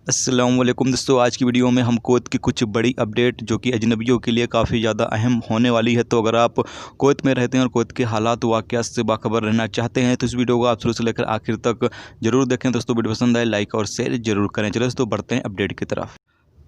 अस्सलाम वालेकुम दोस्तों, आज की वीडियो में हम कुवैत की कुछ बड़ी अपडेट जो कि अजनबियों के लिए काफ़ी ज़्यादा अहम होने वाली है। तो अगर आप कुवैत में रहते हैं और कुवैत के हालात वाक़यात से बाखबर रहना चाहते हैं तो इस वीडियो को आप शुरू से लेकर आखिर तक ज़रूर देखें। दोस्तों वीडियो पसंद आए लाइक और शेयर ज़रूर करें। चलो दोस्तों बढ़ते हैं अपडेट की तरफ।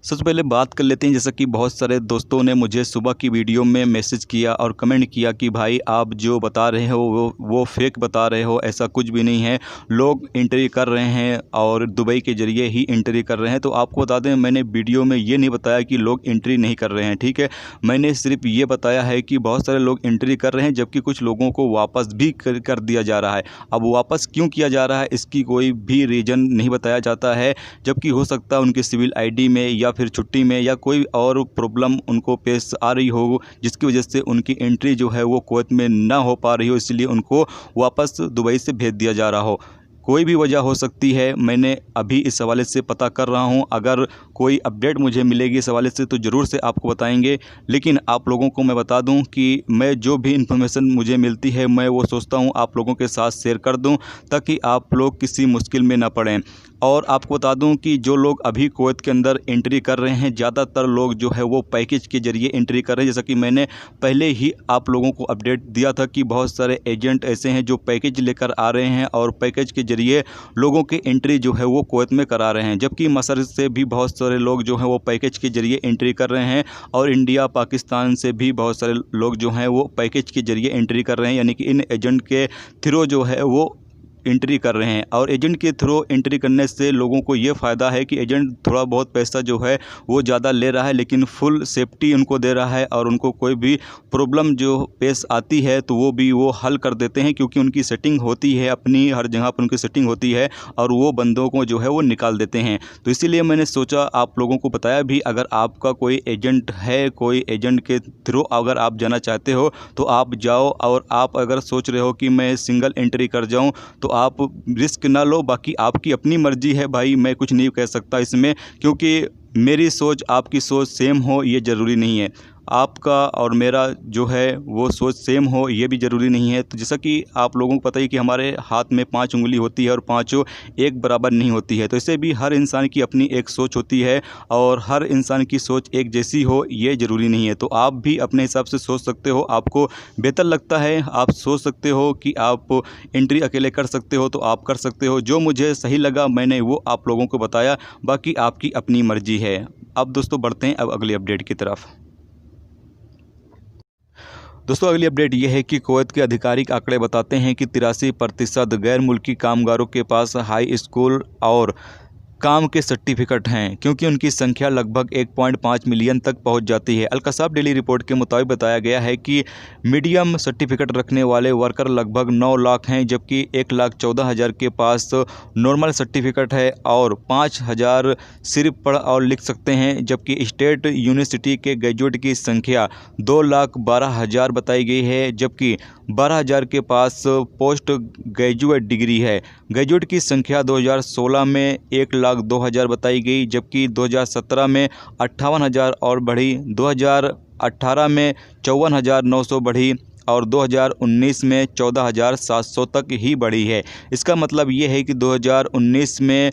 सबसे पहले बात कर लेते हैं, जैसा कि बहुत सारे दोस्तों ने मुझे सुबह की वीडियो में मैसेज किया और कमेंट किया कि भाई आप जो बता रहे हो वो फेक बता रहे हो, ऐसा कुछ भी नहीं है। लोग एंट्री कर रहे हैं और दुबई के ज़रिए ही एंट्री कर रहे हैं। तो आपको बता दें, मैंने वीडियो में ये नहीं बताया कि लोग एंट्री नहीं कर रहे हैं, ठीक है। मैंने सिर्फ ये बताया है कि बहुत सारे लोग एंट्री कर रहे हैं जबकि कुछ लोगों को वापस भी कर दिया जा रहा है। अब वापस क्यों किया जा रहा है इसकी कोई भी रीज़न नहीं बताया जाता है, जबकि हो सकता है उनकी सिविल आईडी में या फिर छुट्टी में या कोई और प्रॉब्लम उनको पेश आ रही हो, जिसकी वजह से उनकी एंट्री जो है वो कुवैत में ना हो पा रही हो, इसलिए उनको वापस दुबई से भेज दिया जा रहा हो। कोई भी वजह हो सकती है। मैंने अभी इस हवाले से पता कर रहा हूं। अगर कोई अपडेट मुझे मिलेगी इस हवाले से तो ज़रूर से आपको बताएंगे। लेकिन आप लोगों को मैं बता दूं कि मैं जो भी इन्फॉर्मेशन मुझे मिलती है मैं वो सोचता हूं आप लोगों के साथ शेयर कर दूं, ताकि आप लोग किसी मुश्किल में ना पड़ें। और आपको बता दूं कि जो लोग अभी कुवैत के अंदर एंट्री कर रहे हैं, ज़्यादातर लोग जो है वो पैकेज के ज़रिए एंट्री कर रहे हैं। जैसा कि मैंने पहले ही आप लोगों को अपडेट दिया था कि बहुत सारे एजेंट ऐसे हैं जो पैकेज लेकर आ रहे हैं और पैकेज के ज़रिए लोगों की एंट्री जो है वो कुवैत में करा रहे हैं। जबकि मसर से भी बहुत सारे लोग जो हैं वो पैकेज के ज़रिए एंट्री कर रहे हैं और इंडिया पाकिस्तान से भी बहुत सारे लोग जो हैं वो पैकेज के ज़रिए एंट्री कर रहे हैं। यानी कि इन एजेंट के थ्रू जो है वो एंट्री कर रहे हैं। और एजेंट के थ्रू एंट्री करने से लोगों को ये फ़ायदा है कि एजेंट थोड़ा बहुत पैसा जो है वो ज़्यादा ले रहा है, लेकिन फुल सेफ्टी उनको दे रहा है और उनको कोई भी प्रॉब्लम जो पेश आती है तो वो हल कर देते हैं, क्योंकि उनकी सेटिंग होती है, अपनी हर जगह पर उनकी सेटिंग होती है और वो बंदों को जो है वो निकाल देते हैं। तो इसीलिए मैंने सोचा आप लोगों को बताया भी, अगर आपका कोई एजेंट है, कोई एजेंट के थ्रू अगर आप जाना चाहते हो तो आप जाओ। और आप अगर सोच रहे हो कि मैं सिंगल एंट्री कर जाऊँ तो आप रिस्क ना लो। बाकी आपकी अपनी मर्जी है भाई, मैं कुछ नहीं कह सकता इसमें, क्योंकि मेरी सोच आपकी सोच सेम हो ये ज़रूरी नहीं है। आपका और मेरा जो है वो सोच सेम हो ये भी ज़रूरी नहीं है। तो जैसा कि आप लोगों को पता ही कि हमारे हाथ में 5 उंगली होती है और पाँचों एक बराबर नहीं होती है। तो इससे भी हर इंसान की अपनी एक सोच होती है और हर इंसान की सोच एक जैसी हो ये ज़रूरी नहीं है। तो आप भी अपने हिसाब से सोच सकते हो, आपको बेहतर लगता है आप सोच सकते हो कि आप एंट्री अकेले कर सकते हो तो आप कर सकते हो। जो मुझे सही लगा मैंने वो आप लोगों को बताया, बाकी आपकी अपनी मर्जी है। अब दोस्तों बढ़ते हैं अब अगली अपडेट की तरफ। दोस्तों अगली अपडेट यह है कि कुवैत के आधिकारिक आंकड़े बताते हैं कि 83% गैर मुल्की कामगारों के पास हाई स्कूल और काम के सर्टिफिकेट हैं, क्योंकि उनकी संख्या लगभग 1.5 मिलियन तक पहुंच जाती है। अल-कसाब डेली रिपोर्ट के मुताबिक बताया गया है कि मीडियम सर्टिफिकेट रखने वाले वर्कर लगभग 9 लाख हैं, जबकि 1,14,000 के पास नॉर्मल सर्टिफिकेट है और 5,000 सिर्फ पढ़ और लिख सकते हैं। जबकि स्टेट यूनिवर्सिटी के ग्रेजुएट की संख्या 2,12,000 बताई गई है, जबकि 12,000 के पास पोस्ट ग्रेजुएट डिग्री है। ग्रेजुएट की संख्या 2016 में 1,02,000 बताई गई, जबकि 2017 में 58,000 और बढ़ी, 2018 में 54,900 बढ़ी और 2019 में 14,700 तक ही बढ़ी है। इसका मतलब ये है कि 2019 में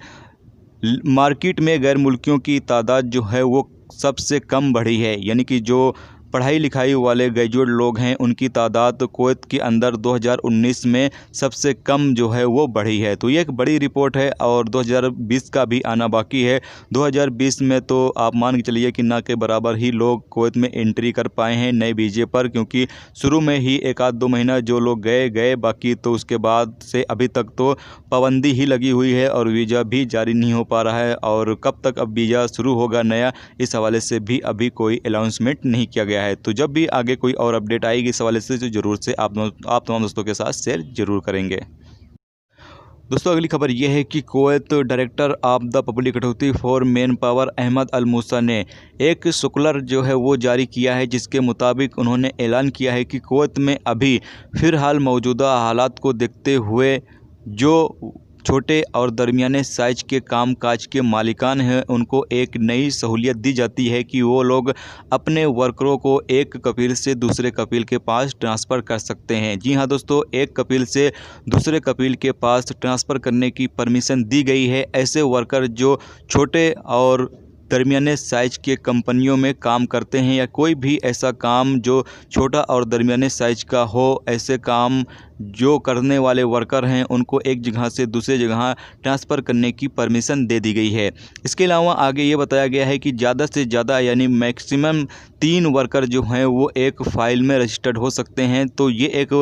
मार्केट में गैर मुल्कियों की तादाद जो है वो सबसे कम बढ़ी है। यानी कि जो पढ़ाई लिखाई वाले ग्रेजुएट लोग हैं उनकी तादाद कुवैत के अंदर 2019 में सबसे कम जो है वो बढ़ी है। तो ये एक बड़ी रिपोर्ट है और 2020 का भी आना बाकी है। 2020 में तो आप मान के चलिए कि ना के बराबर ही लोग कुवैत में एंट्री कर पाए हैं नए वीज़े पर, क्योंकि शुरू में ही 1-2 महीना जो लोग गए, बाकी तो उसके बाद से अभी तक तो पाबंदी ही लगी हुई है और वीज़ा भी जारी नहीं हो पा रहा है। और कब तक अब वीज़ा शुरू होगा नया, इस हवाले से भी अभी कोई अनाउंसमेंट नहीं किया गया है। तो जब भी आगे कोई और अपडेट आएगी इस हवाले से तो ज़रूर से आप तमाम दोस्तों के साथ शेयर जरूर करेंगे। दोस्तों अगली खबर यह है कि Kuwait director of the Public Authority for Manpower Ahmad Al Moosa ने एक सर्कुलर जो है वो जारी किया है, जिसके मुताबिक उन्होंने ऐलान किया है कि कुवैत में अभी फ़िलहाल मौजूदा हालात को देखते हुए जो छोटे और दरमियाने साइज के कामकाज के मालिकान हैं उनको एक नई सहूलियत दी जाती है कि वो लोग अपने वर्करों को एक कफील से दूसरे कफील के पास ट्रांसफ़र कर सकते हैं। जी हाँ दोस्तों, एक कफील से दूसरे कफील के पास ट्रांसफ़र करने की परमिशन दी गई है। ऐसे वर्कर जो छोटे और दरमियाने साइज के कंपनियों में काम करते हैं या कोई भी ऐसा काम जो छोटा और दरमियाने साइज का हो, ऐसे काम जो करने वाले वर्कर हैं उनको एक जगह से दूसरे जगह ट्रांसफ़र करने की परमिशन दे दी गई है। इसके अलावा आगे ये बताया गया है कि ज़्यादा से ज़्यादा यानी मैक्सिमम 3 वर्कर जो हैं वो एक फ़ाइल में रजिस्टर्ड हो सकते हैं। तो ये एक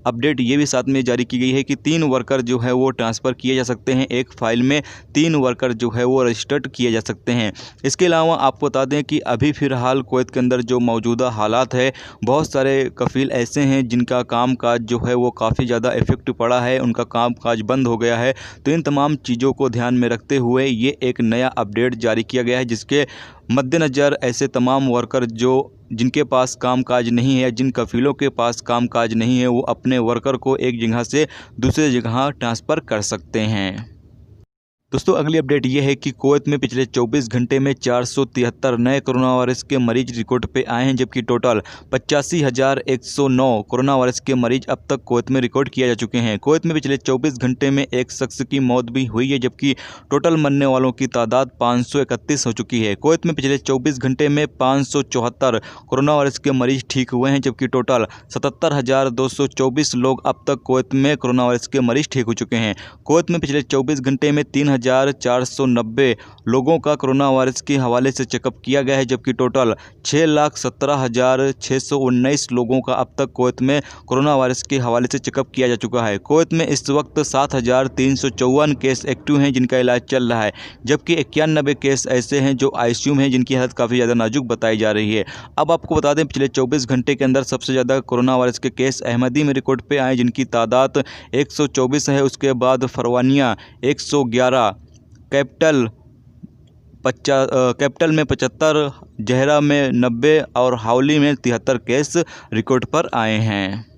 अपडेट ये भी साथ में जारी की गई है कि 3 वर्कर जो है वो ट्रांसफ़र किए जा सकते हैं। एक फ़ाइल में 3 वर्कर जो है वो रजिस्टर्ड किए जा सकते हैं। इसके अलावा आपको बता दें कि अभी फ़िलहाल कुवैत के अंदर जो मौजूदा हालात है, बहुत सारे कफ़ील ऐसे हैं जिनका कामकाज जो है वो काफ़ी ज़्यादा इफ़ेक्ट पड़ा है, उनका कामकाज बंद हो गया है। तो इन तमाम चीज़ों को ध्यान में रखते हुए ये एक नया अपडेट जारी किया गया है, जिसके मद्देनज़र ऐसे तमाम वर्कर जिनके पास कामकाज नहीं है, जिन कफ़ीलों के पास कामकाज नहीं है, वो अपने वर्कर को एक जगह से दूसरे जगह ट्रांसफ़र कर सकते हैं। दोस्तों अगली अपडेट ये है कि कुवैत में पिछले 24 घंटे में 473 नए कोरोना वायरस के मरीज रिकॉर्ड पे आए हैं, जबकि टोटल 85,109 कोरोना वायरस के मरीज अब तक कुवैत में रिकॉर्ड किए जा चुके हैं। कुवैत में पिछले 24 घंटे में एक शख्स की मौत भी हुई है, जबकि टोटल मरने वालों की तादाद 531 हो चुकी है। कुवैत में पिछले 24 घंटे में 574 कोरोना वायरस के मरीज ठीक हुए हैं, जबकि टोटल 77,224 लोग अब तक कुवैत में कोरोना वायरस के मरीज ठीक हो चुके हैं। कुवैत में पिछले 24 घंटे में 3,490 लोगों का कोरोना वायरस के हवाले से चेकअप किया गया है, जबकि टोटल 6,17,619 लोगों का अब तक कुवैत में कोरोना वायरस के हवाले से चेकअप किया जा चुका है। कुवैत में इस वक्त 7,354 केस एक्टिव हैं जिनका इलाज चल रहा है, जबकि 91 केस ऐसे हैं जो ICU में हैं जिनकी हालत काफ़ी ज़्यादा नाजुक बताई जा रही है। अब आपको बता दें पिछले 24 घंटे के अंदर सबसे ज़्यादा कोरोना वायरस के केस अहमदी में रिकॉर्ड पे आए, जिनकी तादाद 124 है। उसके बाद फरवानिया 111, कैपिटल में 75, जहरा में 90 और हावली में 73 केस रिकॉर्ड पर आए हैं।